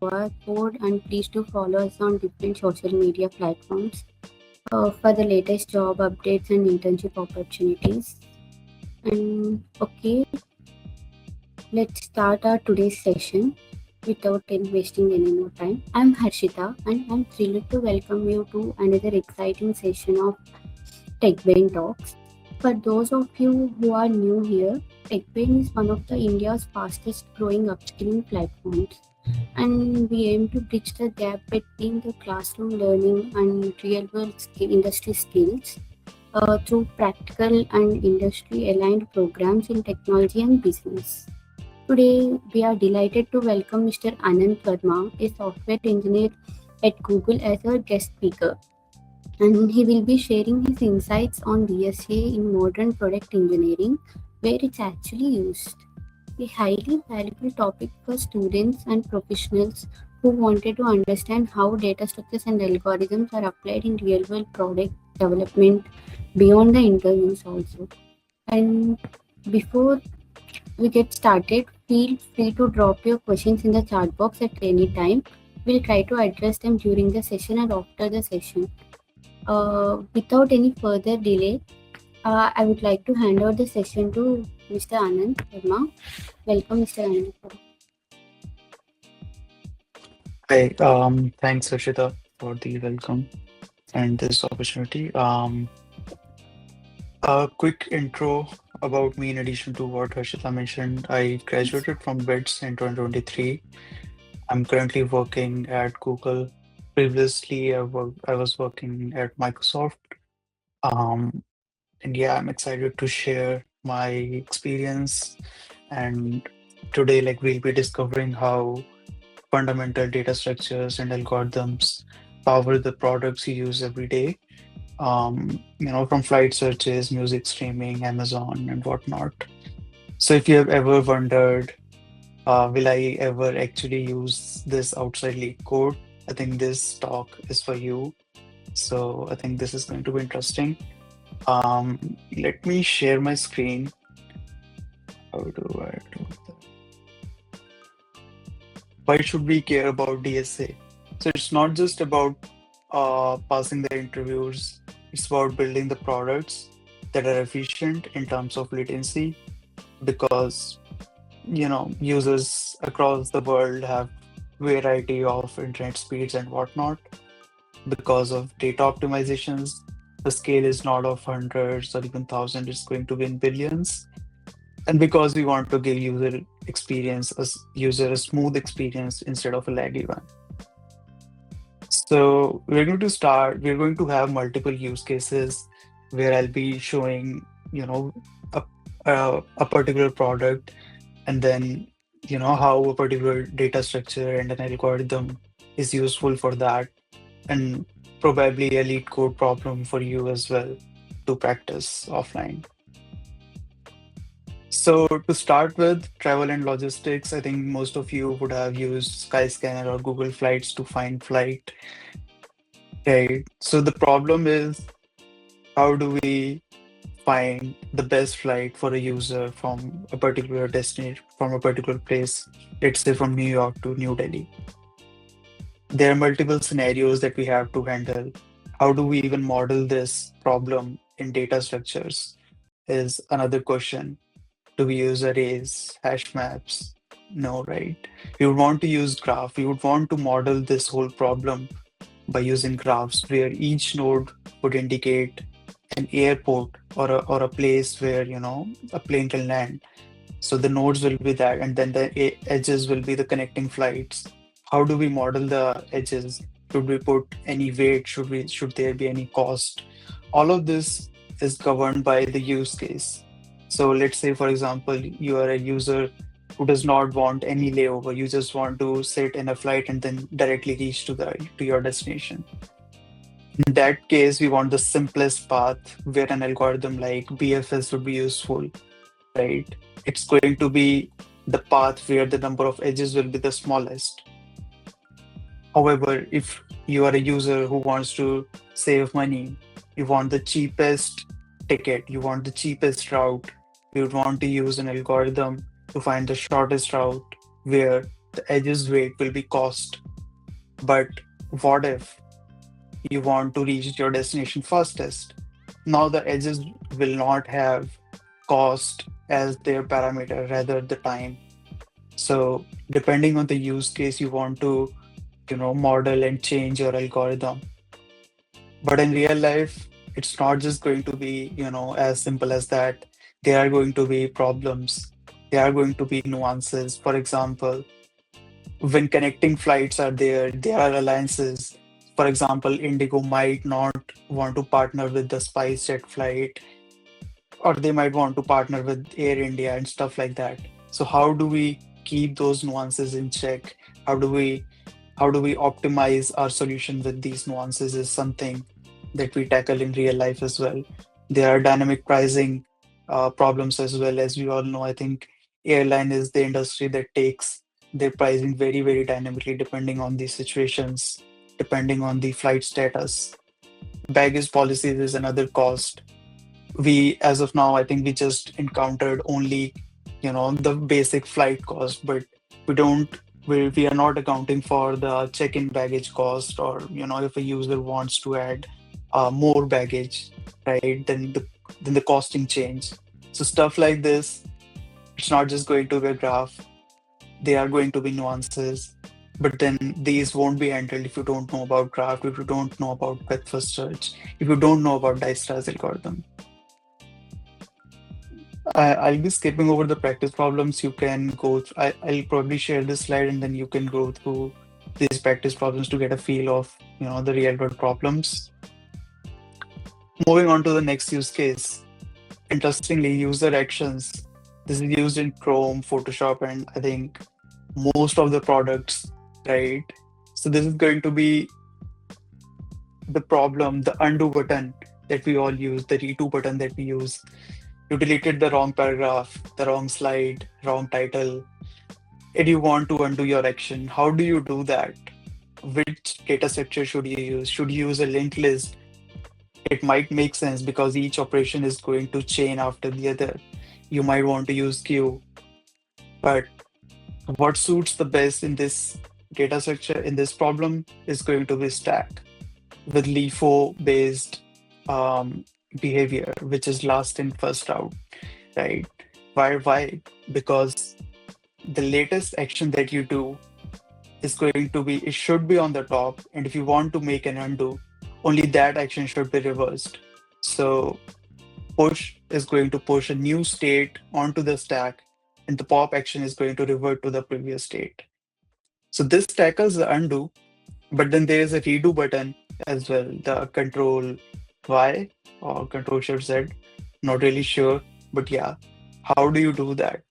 QR code and please do follow us on different social media platforms for the latest job updates and internship opportunities. And okay, let's start our today's session without wasting any more time. I'm Harshita and I'm thrilled to welcome you to another exciting session of TechBairn Talks. For those of you who are new here, TechBairn is one of the India's fastest growing upskilling platforms, and we aim to bridge the gap between the classroom learning and real world industry skills through practical and industry aligned programs in technology and business. Today, we are delighted to welcome Mr. Anant Verma, a software engineer at Google, as our guest speaker, and he will be sharing his insights on DSA in modern product engineering, where it's actually used. A highly valuable topic for students and professionals who wanted to understand how data structures and algorithms are applied in real world product development beyond the interviews also. And before we get started, feel free to drop your questions in the chat box at any time. We'll try to address them during the session and after the session. Without any further delay, I would like to hand over the session to Mr. Anant Verma. Welcome, Mr. Anant. Hi, thanks, Rashida, for the welcome and this opportunity. A quick intro about me in addition to what Harshita mentioned. I graduated from BITS in 2023. I'm currently working at Google. Previously, I was working at Microsoft. Um, and yeah, I'm excited to share my experience. And today, like, we'll be discovering how fundamental data structures and algorithms power the products you use every day. From flight searches, music streaming, Amazon, and whatnot. So if you have ever wondered, will I ever actually use this outside leak code? I think this talk is for you. So I think this is going to be interesting. Let me share my screen. How do I do that? Why should we care about DSA? So it's not just about passing the interviews, it's about building the products that are efficient in terms of latency because users across the world have variety of internet speeds and whatnot. Because of data optimizations, the scale is not of hundreds or even thousands, it's going to be in billions. And because we want to give user a smooth experience instead of a laggy one. So we're going to have multiple use cases where I'll be showing, a, a particular product and then, how a particular data structure and an algorithm is useful for that, and probably a lead code problem for you as well to practice offline. So to start with travel and logistics, I think most of you would have used Skyscanner or Google Flights to find flight. Okay, so the problem is how do we find the best flight for a user from a particular destination, from a particular place, let's say from New York to New Delhi. There are multiple scenarios that we have to handle. How do we even model this problem in data structures is another question. Do we use arrays, hash maps? No, right? We would want to use graph. We would want to model this whole problem by using graphs where each node would indicate an airport or a place where a plane can land. So the nodes will be that, and then the edges will be the connecting flights. How do we model the edges? Should we put any weight? Should there be any cost? All of this is governed by the use case. So let's say, for example, you are a user who does not want any layover. You just want to sit in a flight and then directly reach to your destination. In that case, we want the simplest path where an algorithm like BFS would be useful, right? It's going to be the path where the number of edges will be the smallest. However, if you are a user who wants to save money, you want the cheapest ticket, you want the cheapest route, you would want to use an algorithm to find the shortest route where the edge's weight will be cost. But what if you want to reach your destination fastest? Now the edges will not have cost as their parameter, rather the time. So depending on the use case, you want to, model and change your algorithm. But in real life, it's not just going to be, as simple as that. There are going to be problems. There are going to be nuances. For example, when connecting flights are there are alliances. For example, Indigo might not want to partner with the SpiceJet flight, or they might want to partner with Air India and stuff like that. So how do we keep those nuances in check? How do we optimize our solution with these nuances is something that we tackle in real life as well. There are dynamic pricing problems as well. As we all know, I think airline is the industry that takes their pricing very, very dynamically depending on the situations, depending on the flight status. Baggage policies is another cost. We, as of now, I think we just encountered only, the basic flight cost, but we don't we are not accounting for the check-in baggage cost, or if a user wants to add more baggage, right, then the costing change. So stuff like this, it's not just going to be a graph. There are going to be nuances, but then these won't be handled if you don't know about graph, if you don't know about breadth first search, if you don't know about Dijkstra's algorithm. I'll be skipping over the practice problems. You can go. I'll probably share this slide, and then you can go through these practice problems to get a feel of the real world problems. Moving on to the next use case. Interestingly, user actions. This is used in Chrome, Photoshop, and I think most of the products, right? So this is going to be the problem, the undo button that we all use, the redo button that we use. You deleted the wrong paragraph, the wrong slide, wrong title, and you want to undo your action. How do you do that? Which data structure should you use? Should you use a linked list? It might make sense because each operation is going to chain after the other. You might want to use queue, but what suits the best in this data structure, in this problem, is going to be stack with LIFO based behavior, which is last in, first out, right? Why? Because the latest action that you do is going to be, it should be on the top. And if you want to make an undo, only that action should be reversed. So push is going to push a new state onto the stack, and the pop action is going to revert to the previous state. So this tackles the undo, but then there is a redo button as well, the control Y or control shift Z. Not really sure, but yeah, how do you do that?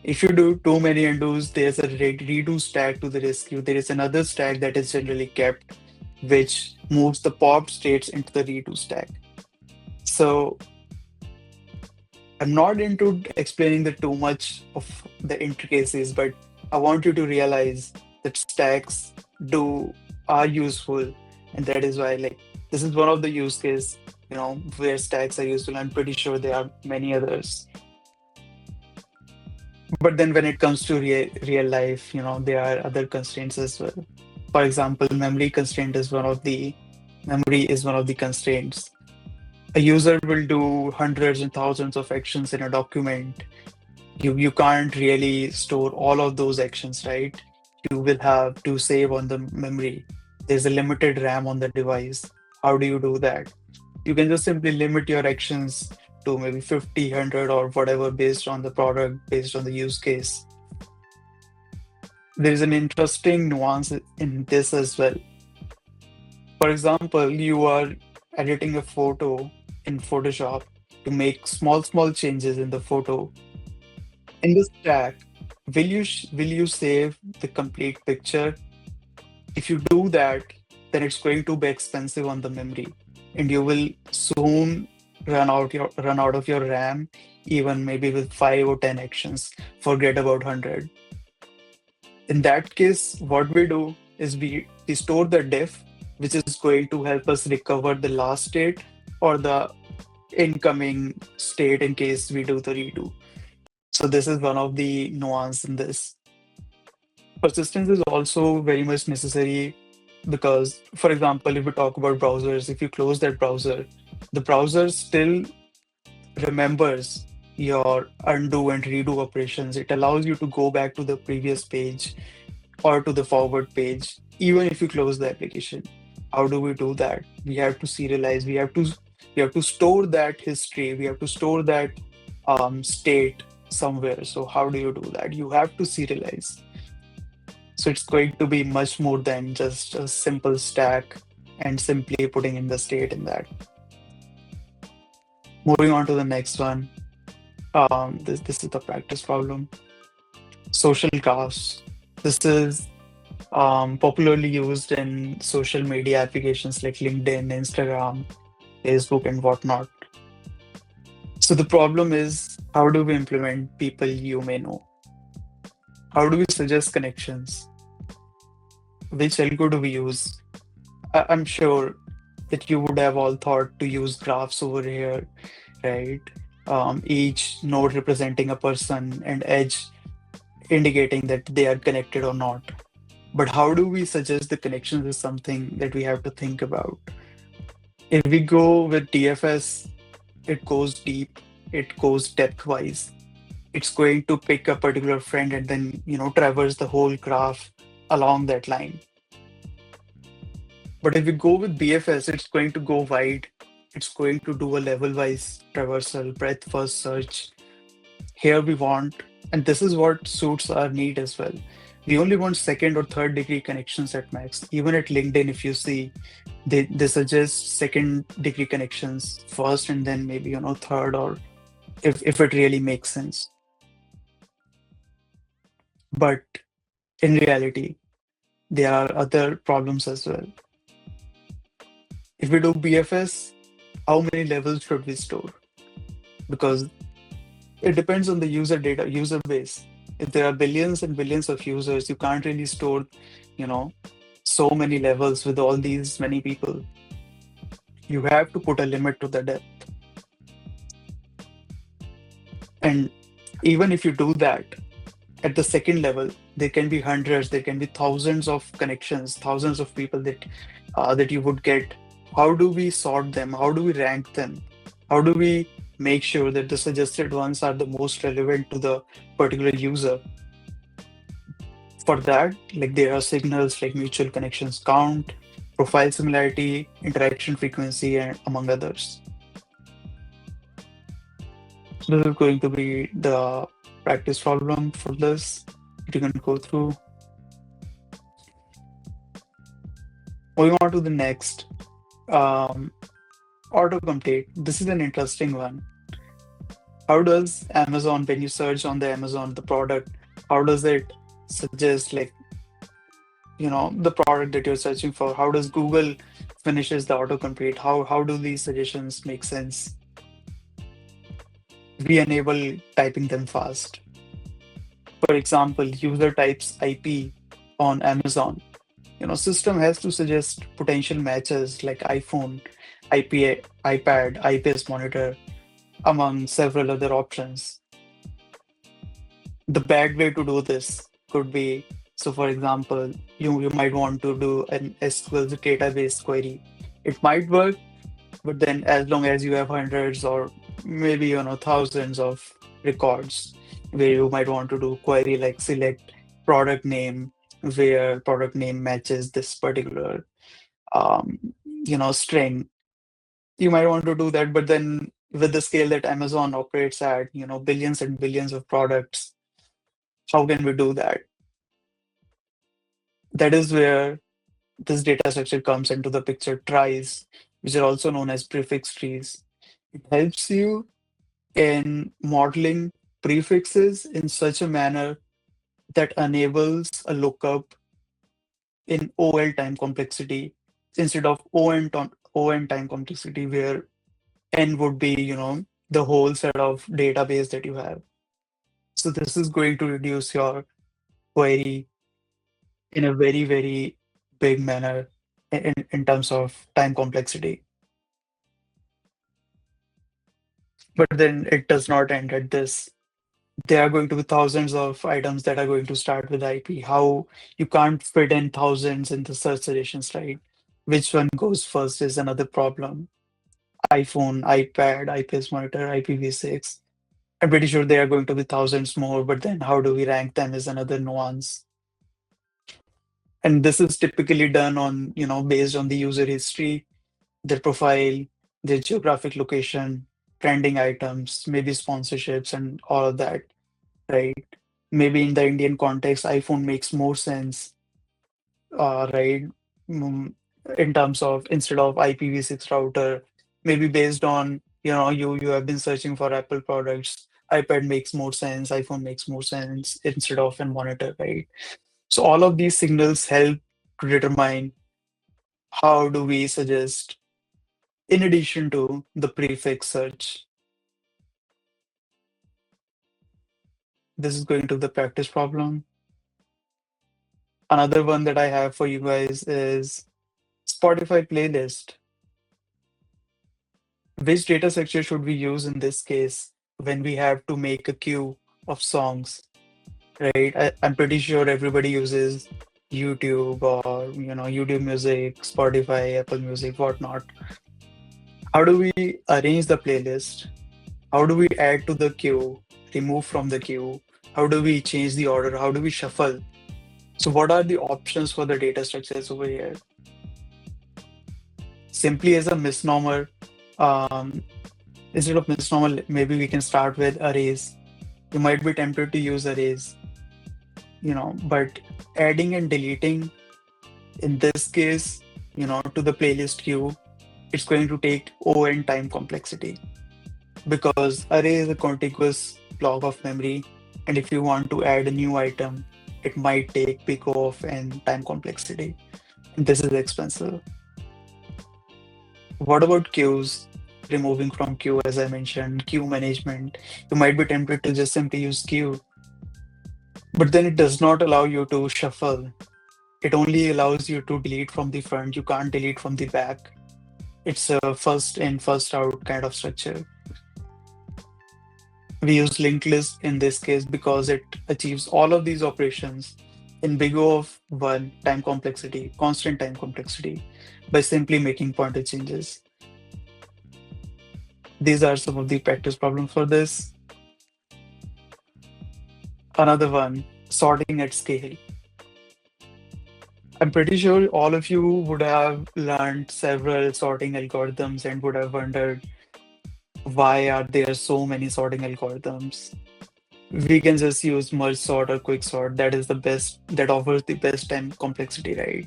If you do too many undos, there's a redo stack to the rescue. There is another stack that is generally kept, which moves the pop states into the redo stack. So I'm not into explaining the too much of the intricacies, but I want you to realize that stacks are useful, and that is why this is one of the use case where stacks are useful. I'm pretty sure there are many others. But then when it comes to real life, there are other constraints as well. For example, memory is one of the constraints. A user will do hundreds and thousands of actions in a document. You can't really store all of those actions, right? You will have to save on the memory. There's a limited RAM on the device. How do you do that? You can just simply limit your actions to maybe 50, 100, or whatever, based on the product, based on the use case. There is an interesting nuance in this as well. For example, you are editing a photo in Photoshop to make small changes in the photo. In this stack, will you save the complete picture? If you do that, then it's going to be expensive on the memory, and you will soon run out of your RAM, even maybe with 5 or 10 actions. Forget about 100. In that case, what we do is we store the diff, which is going to help us recover the last state or the incoming state in case we do the redo. So this is one of the nuance in this. Persistence is also very much necessary because, for example, if we talk about browsers, if you close that browser, the browser still remembers your undo and redo operations. It allows you to go back to the previous page or to the forward page, even if you close the application. How do we do that? We have to serialize. We have to store that history. We have to store that state somewhere. So how do you do that? You have to serialize. So it's going to be much more than just a simple stack and simply putting in the state in that. Moving on to the next one. This is the practice problem. Social graphs. This is popularly used in social media applications like LinkedIn, Instagram, Facebook, and whatnot. So the problem is, how do we implement people you may know? How do we suggest connections? Which algo do we use? I'm sure that you would have all thought to use graphs over here, right? Each node representing a person and edge indicating that they are connected or not. But how do we suggest the connections is something that we have to think about. If we go with DFS, it goes deep, it goes depth-wise. It's going to pick a particular friend and then, traverse the whole graph along that line. But if we go with BFS, it's going to go wide. It's going to do a level-wise traversal, breadth-first search. Here we want, and this is what suits our need as well. We only want second or third degree connections at max. Even at LinkedIn, if you see, they suggest second degree connections first and then maybe, third, or if it really makes sense. But in reality, there are other problems as well. If we do BFS, how many levels should we store? Because it depends on the user base. If there are billions and billions of users, you can't really store, so many levels with all these many people. You have to put a limit to the depth. And even if you do that, at the second level, there can be hundreds, there can be thousands of connections, thousands of people that you would get. How do we sort them? How do we rank them? How do we make sure that the suggested ones are the most relevant to the particular user? For that, like there are signals like mutual connections count, profile similarity, interaction frequency, and among others. So this is going to be the practice problem for this. You can go through. Moving on to the next. Autocomplete. This is an interesting one. How does Amazon, when you search on the Amazon, the product, how does it suggest the product that you're searching for? How does Google finishes the autocomplete? How do these suggestions make sense? We enable typing them fast. For example, user types IP on Amazon. System has to suggest potential matches like iPhone, IPA, iPad, IPS monitor, among several other options. The bad way to do this could be, so for example, you might want to do an SQL database query. It might work, but then as long as you have hundreds or maybe thousands of records where you might want to do query like select product name where product name matches this particular string, you might want to do that. But then with the scale that Amazon operates at, billions and billions of products, how can we do that? That is where this data structure comes into the picture. Tries, which are also known as prefix trees. It helps you in modeling prefixes in such a manner that enables a lookup in OL time complexity instead of ON time complexity, where N would be, the whole set of database that you have. So this is going to reduce your query in a very, very big manner in terms of time complexity. But then it does not end at this. there are going to be thousands of items that are going to start with IP. How you can't fit in thousands in the search suggestions, right? Which one goes first is another problem. iPhone, iPad, IPS monitor, IPv6. I'm pretty sure there are going to be thousands more, but then how do we rank them is another nuance. And this is typically done on, based on the user history, their profile, their geographic location, trending items, maybe sponsorships and all of that, right? Maybe in the Indian context, iPhone makes more sense, right? Mm, in terms of instead of IPv6 router, maybe based on, you have been searching for Apple products, iPad makes more sense, iPhone makes more sense instead of a monitor, right? So all of these signals help to determine how do we suggest in addition to the prefix search. This is going to the practice problem. Another one that I have for you guys is Spotify playlist. Which data structure should we use in this case when we have to make a queue of songs, right? I'm pretty sure everybody uses YouTube or YouTube Music, Spotify, Apple Music, whatnot. How do we arrange the playlist? How do we add to the queue, remove from the queue? How do we change the order? How do we shuffle? So what are the options for the data structures over here? Simply as a misnomer, um, instead of misnomer, maybe we can start with arrays. You might be tempted to use arrays, but adding and deleting in this case, to the playlist queue, it's going to take O and time complexity because array is a contiguous block of memory. And if you want to add a new item, it might take big O of and time complexity. And this is expensive. What about queues? Removing from queue, as I mentioned, queue management. You might be tempted to just simply use queue, but then it does not allow you to shuffle. It only allows you to delete from the front. You can't delete from the back. It's a first in, first out kind of structure. We use linked list in this case because it achieves all of these operations in big O of one time complexity, constant time complexity, by simply making pointer changes. These are some of the practice problems for this. Another one, sorting at scale. I'm pretty sure all of you would have learned several sorting algorithms and would have wondered why are there so many sorting algorithms? We can just use merge sort or quick sort. That is the best, that offers the best time complexity, right?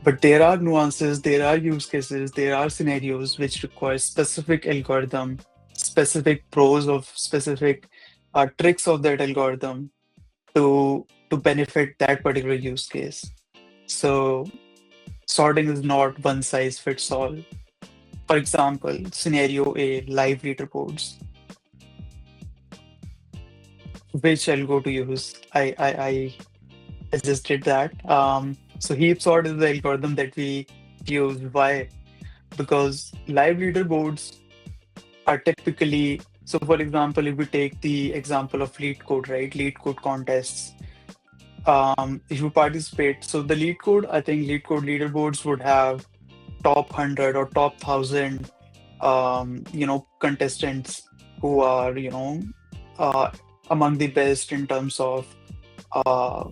But there are nuances, there are use cases, there are scenarios which require specific algorithm, specific pros of specific tricks of that algorithm to benefit that particular use case. So sorting is not one size fits all. For example, scenario A, live leaderboards. Which I'll go to use. I just did that. So heap sort is the algorithm that we use. Why? Because live leaderboards are typically, so for example, if we take the example of lead code, right? Lead code contests. If you participate, so the lead code, I think lead code leaderboards would have top 100 or top 1,000, contestants who are, uh, among the best in terms of uh,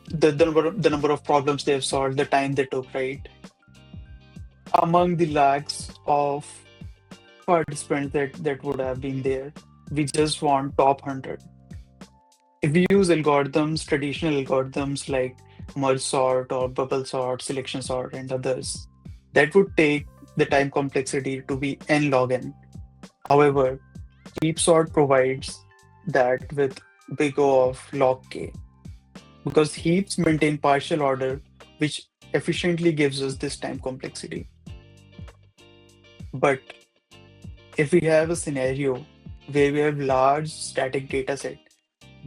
the number of problems they have solved, the time they took, right? Among the lakhs of participants that would have been there, we just want top 100. If we use algorithms, traditional algorithms like merge sort or bubble sort, selection sort, and others, that would take the time complexity to be n log n. However, heap sort provides that with big O of log k because heaps maintain partial order, which efficiently gives us this time complexity. But if we have a scenario where we have large static data set,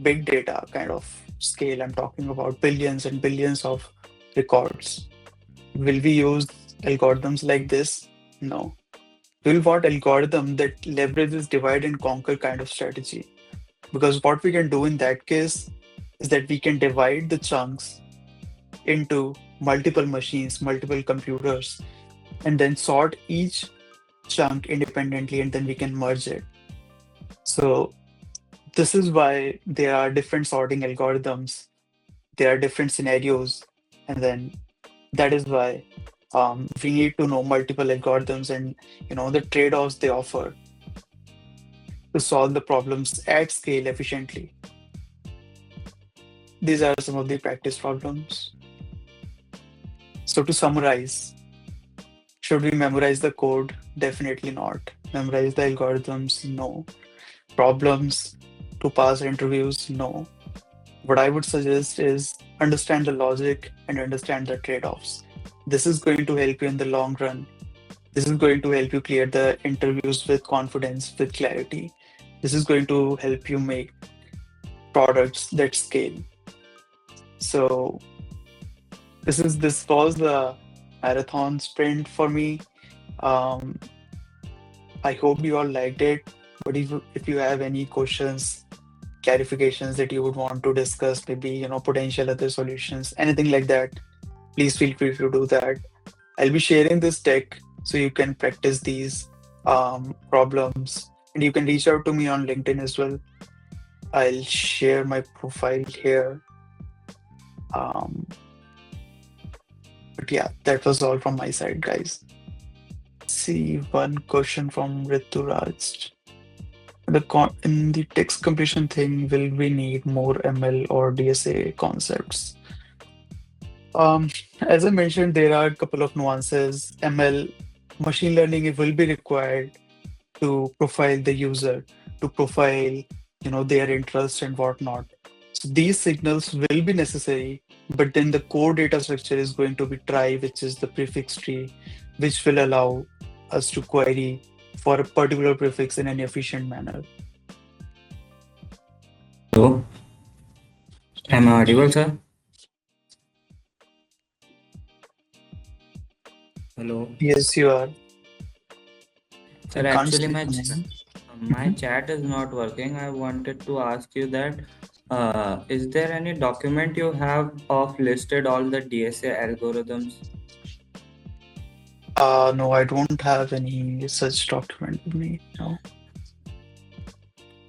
big data kind of scale, I'm talking about billions and billions of records, will we use algorithms like this? No. We'll want algorithm that leverages divide and conquer kind of strategy. Because what we can do in that case is that we can divide the chunks into multiple machines, multiple computers, and then sort each chunk independently, and then we can merge it. So this is why there are different sorting algorithms, there are different scenarios, and then that is why we need to know multiple algorithms and the trade-offs they offer to solve the problems at scale efficiently. These are some of the practice problems. So to summarize, should we memorize the code? Definitely not. Memorize the algorithms? No. Problems to pass interviews? No. What I would suggest is understand the logic and understand the trade-offs. This is going to help you in the long run. This is going to help you clear the interviews with confidence, with clarity. This is going to help you make products that scale. So this was the marathon sprint for me. Um, I hope you all liked it. But if you have any questions, clarifications that you would want to discuss, maybe potential other solutions, anything like that, please feel free to do that. I'll be sharing this deck so you can practice these problems, and you can reach out to me on LinkedIn as well. I'll share my profile here. But yeah, that was all from my side, guys. See one question from Rituraj. In the text completion thing, will we need more ML or DSA concepts? As I mentioned, there are a couple of nuances. ML, machine learning, it will be required to profile the user, to profile, their interests and whatnot. So these signals will be necessary, but then the core data structure is going to be trie, which is the prefix tree, which will allow us to query for a particular prefix in an efficient manner. Hello, am I audible, sir? Hello, Yes, you are. I sir. can't Actually, see your name. my chat is not working. I wanted to ask you that is there any document you have of listed all the DSA algorithms? No, I don't have any such document with me. No.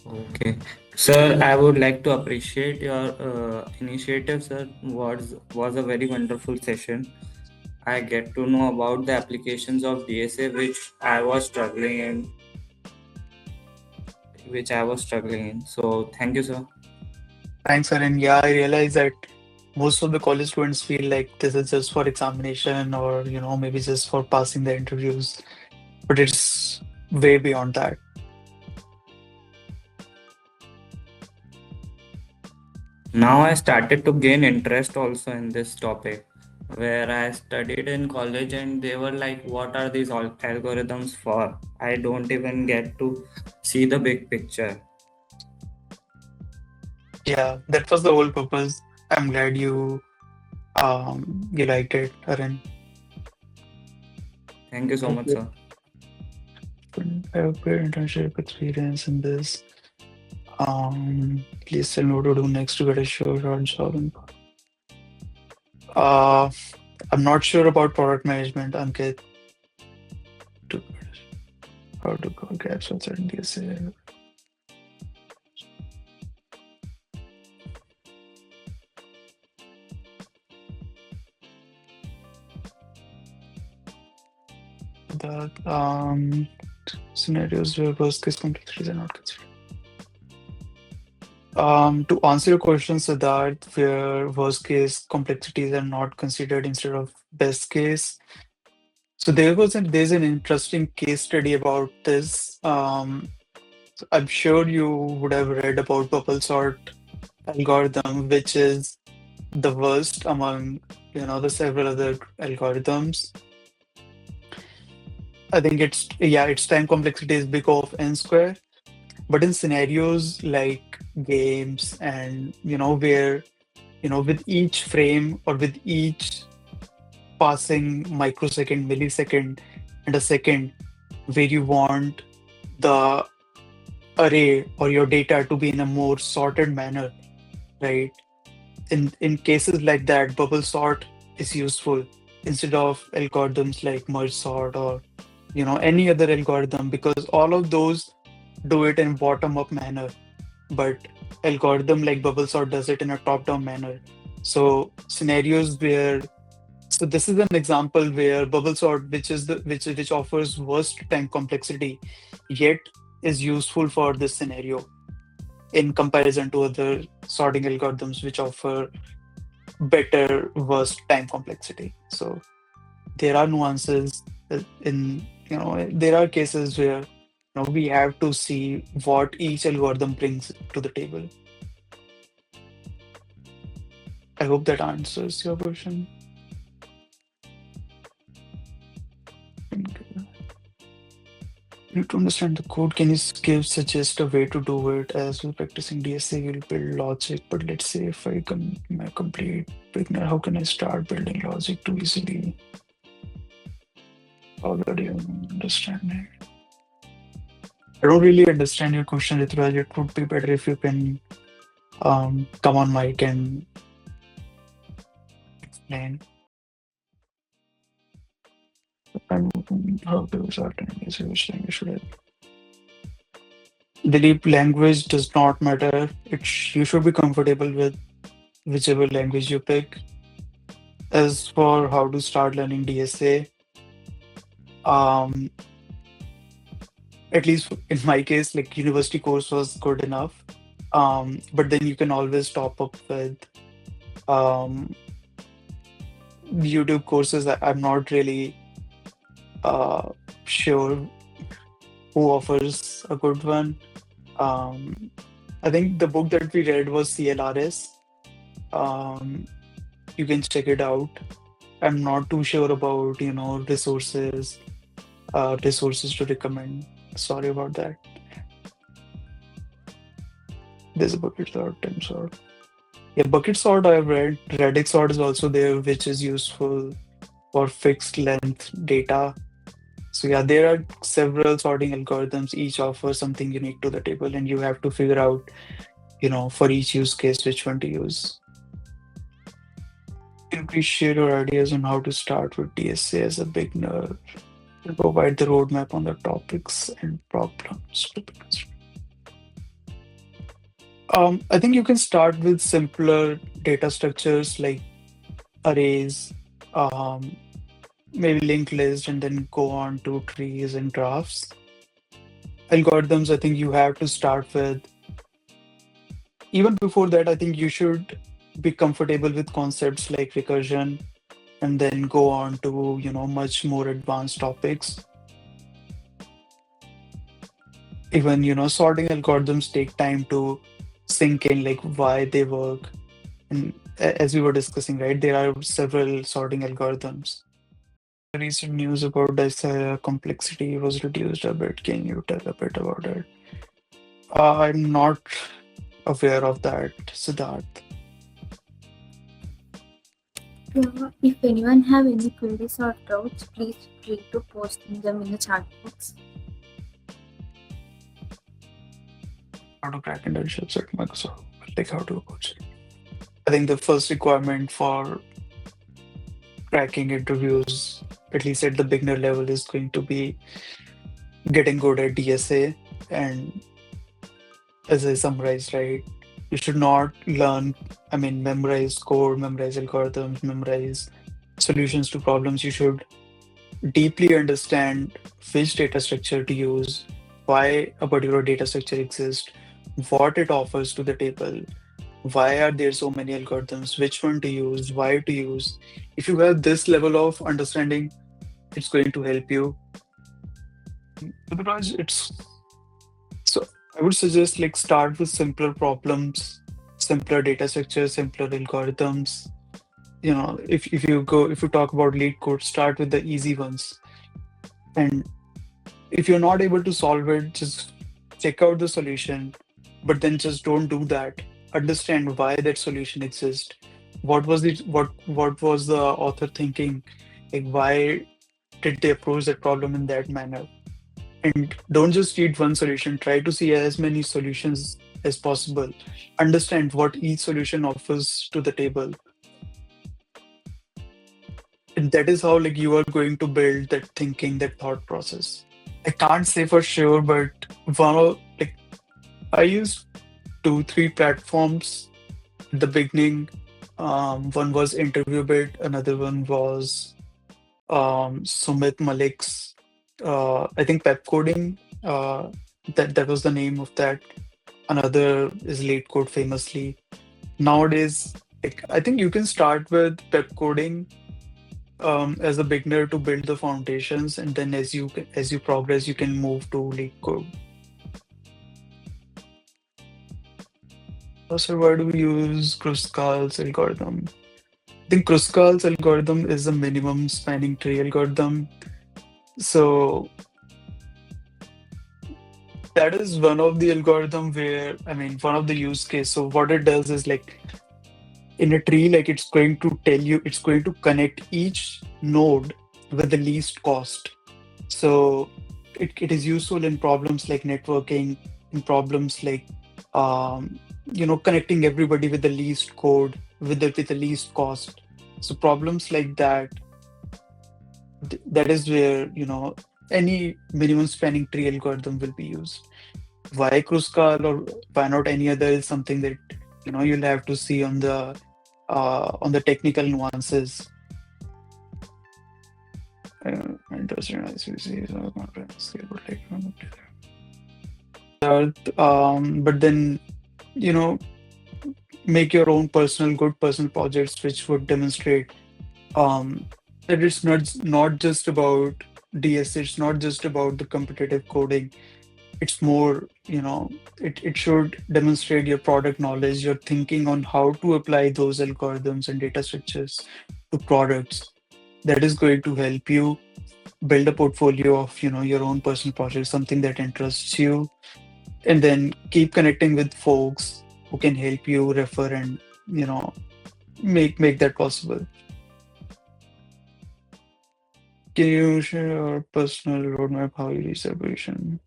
Okay, sir. I would like to appreciate your initiative, sir. Was a very wonderful session. I get to know about the applications of DSA which I was struggling in. So thank you, sir. Thanks, Arun. Yeah, I realize that most of the college students feel like this is just for examination or, maybe just for passing the interviews, but it's way beyond that. Now I started to gain interest also in this topic, where I studied in college and they were like, what are these algorithms for? I don't even get to see the big picture. Yeah, that was the whole purpose. I'm glad you liked it, Arun. Thank you so much, Okay. sir. I have great internship experience in this. Please tell me what to do next to get a sure job. Uh, I'm not sure about product management, Ankit. To how to go gaps outside DSA. That scenarios where worst case complexities are not considered. To answer your question, Siddharth, where worst case complexities are not considered instead of best case. So there's an interesting case study about this. I'm sure you would have read about bubble sort algorithm, which is the worst among the several other algorithms. I think its time complexity is big of n square. But in scenarios like games and where with each frame or with each passing microsecond, millisecond, and a second, where you want the array or your data to be in a more sorted manner, right? In cases like that, bubble sort is useful instead of algorithms like merge sort or any other algorithm, because all of those do it in bottom up manner, but algorithm like bubble sort does it in a top down manner. So scenarios where so this is an example where bubble sort, which offers worst time complexity, yet is useful for this scenario in comparison to other sorting algorithms which offer better worst time complexity. So there are nuances in there are cases where we have to see what each algorithm brings to the table. I hope that answers your question. You to understand the code, can you suggest a way to do it? As we're practicing DSA, we'll build logic, but let's say if I'm a complete beginner, how can I start building logic too easily? How do you understand it? I don't really understand your question, Rituraj. It would be better if you can come on mic and explain. How to start and which language should I? Dilip, language does not matter. You should be comfortable with whichever language you pick. As for how to start learning DSA, um, at least in my case, like university course was good enough. But then you can always top up with um, YouTube courses. I'm not really sure who offers a good one. I think the book that we read was CLRS. You can check it out. I'm not too sure about resources to recommend. Sorry about that. There's a bucket sort, Tim sort. Yeah, bucket sort I've read. Radix sort is also there, which is useful for fixed length data. So yeah, there are several sorting algorithms. Each offer something unique to the table, and you have to figure out, for each use case, which one to use. Can you please share your ideas on how to start with DSA as a beginner? And provide the roadmap on the topics and problems to be considered. I think you can start with simpler data structures like arrays, um, maybe linked list, and then go on to trees and graphs. Algorithms, I think you have to start with. Even before that, I think you should be comfortable with concepts like recursion, and then go on to much more advanced topics. Even sorting algorithms take time to sink in, like why they work. And as we were discussing, right, there are several sorting algorithms. Recent news about DSA complexity was reduced a bit. Can you tell a bit about it? I'm not aware of that, Siddharth. If anyone have any queries or doubts, please feel free to post them in the chat box. How to crack internships at Microsoft, like how to approach it. I think the first requirement for cracking interviews, at least at the beginner level, is going to be getting good at DSA. And as I summarized, right, you should not memorize code, memorize algorithms, memorize solutions to problems. You should deeply understand which data structure to use, why a particular data structure exists, what it offers to the table, why are there so many algorithms, which one to use, why to use. If you have this level of understanding, it's going to help you. Otherwise, so I would suggest like start with simpler problems, simpler data structures, simpler algorithms. If you talk about lead code, start with the easy ones. And if you're not able to solve it, just check out the solution, but then just don't do that. Understand why that solution exists. What was the author thinking? Like why did they approach that problem in that manner? And don't just read one solution, try to see as many solutions as possible. Understand what each solution offers to the table. And that is how like you are going to build that thinking, that thought process. I can't say for sure, but one of like I used 2, 3 platforms at the beginning. One was Interview Bit, another one was Sumit Malik's I think Pep Coding. That was the name of that. Another is Late Code famously. Nowadays, like, I think you can start with Pep Coding as a beginner to build the foundations, and then as you progress, you can move to Late Code. So why do we use Kruskal's algorithm? I think Kruskal's algorithm is a minimum spanning tree algorithm. So that is one of the algorithm where, I mean, one of the use case. So what it does is like in a tree, like it's going to tell you, it's going to connect each node with the least cost. So it is useful in problems like networking, in problems like connecting everybody with the least code, with the least cost. So problems like that, that is where any minimum spanning tree algorithm will be used. Why Kruskal or why not any other is something that you'll have to see on the technical nuances. Interesting. But then make your own good personal projects which would demonstrate that it's not just about DSA, it's not just about the competitive coding. It's more, it should demonstrate your product knowledge, your thinking on how to apply those algorithms and data structures to products. That is going to help you build a portfolio of, your own personal project, something that interests you, and then keep connecting with folks who can help you refer and, make that possible. Can you share your personal roadmap, how you reach separation?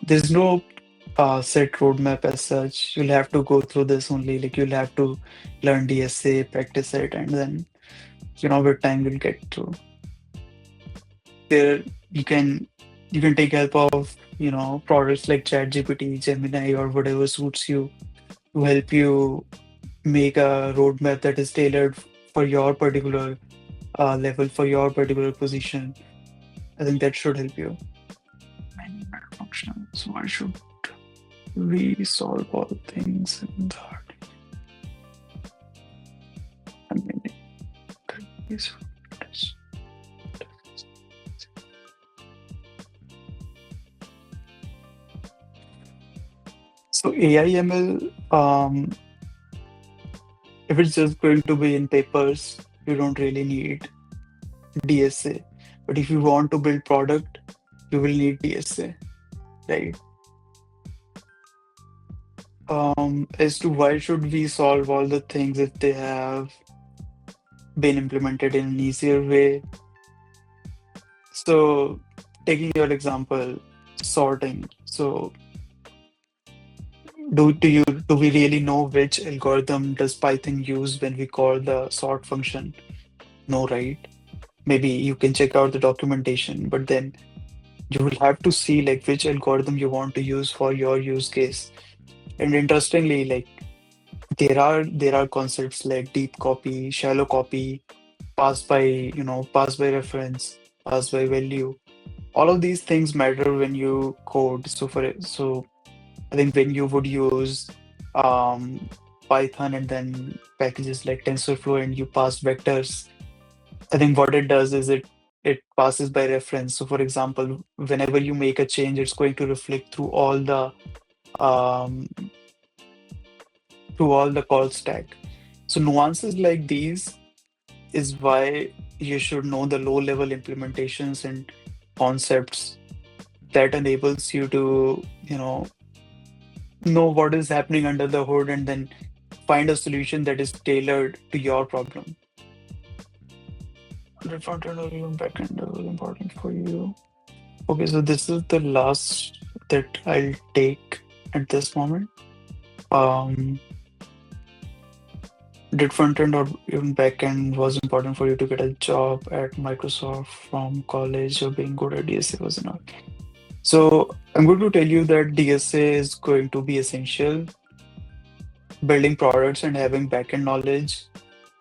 There's no set roadmap as such. You'll have to go through this only. Like you'll have to learn DSA, practice it, and then with time you'll get through. There you can take help of products like ChatGPT, Gemini, or whatever suits you to help you make a roadmap that is tailored for your particular level, for your particular position. I think that should help you. Functions. Why should we solve all things in the heart? I mean, so AI/ML, if it's just going to be in papers, you don't really need DSA. But if you want to build product, you will need DSA, right? As to why should we solve all the things if they have been implemented in an easier way? So, taking your example, sorting. So, do we really know which algorithm does Python use when we call the sort function? No, right? Maybe you can check out the documentation, but then you will have to see like which algorithm you want to use for your use case. And interestingly, like there are concepts like deep copy, shallow copy, pass by reference, pass by value. All of these things matter when you code. So I think when you would use Python and then packages like TensorFlow and you pass vectors, I think what it does is it passes by reference. So for example, whenever you make a change, it's going to reflect um, through all the call stack. So nuances like these is why you should know the low level implementations and concepts that enables you to know what is happening under the hood and then find a solution that is tailored to your problem. The front end or even back end is important for you. Okay, so this is the last that I'll take at this moment. Um, did front end or even back end was important for you to get a job at Microsoft from college or being good at DSA was enough? So I'm going to tell you that DSA is going to be essential. Building products and having backend knowledge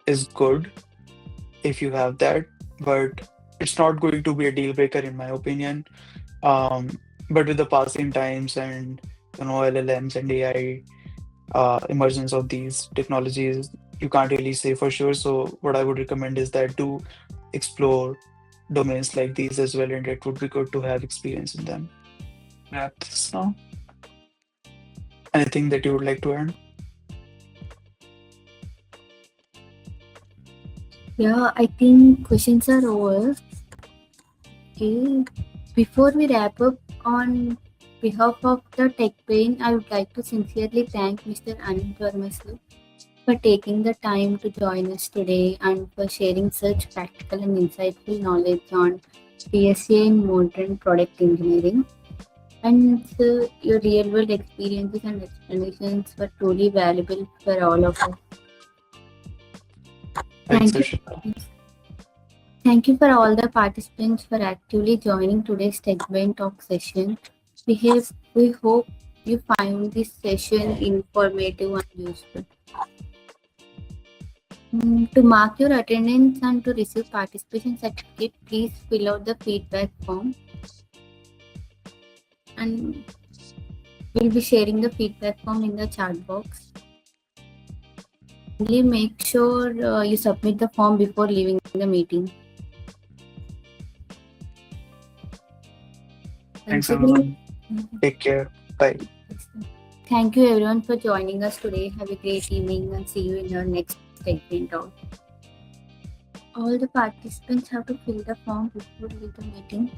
is good if you have that, but it's not going to be a deal breaker in my opinion. Um, but with the passing times and LLMs and AI emergence of these technologies, you can't really say for sure. So what I would recommend is that to explore domains like these as well, and it would be good to have experience in them. Wrap this now. Anything that you would like to add? Yeah, I think questions are over. Okay. Before we wrap up, on behalf of the TechBairn, I would like to sincerely thank Mr. Anant Verma for taking the time to join us today and for sharing such practical and insightful knowledge on DSA in modern product engineering. And your real world experiences and explanations were truly valuable for all of us. Thanks, Thank you. Harshita. Thank you for all the participants for actively joining today's TechBairn Talk session. We hope you found this session informative and useful. To mark your attendance and to receive participation certificate, please fill out the feedback form. And we'll be sharing the feedback form in the chat box. Only make sure you submit the form before leaving the meeting. Thanks, Once again, everyone. Take care. Bye. thank you everyone for joining us today. Have a great evening and see you in our next TechBairn Talk. All the participants have to fill the form before leaving the meeting.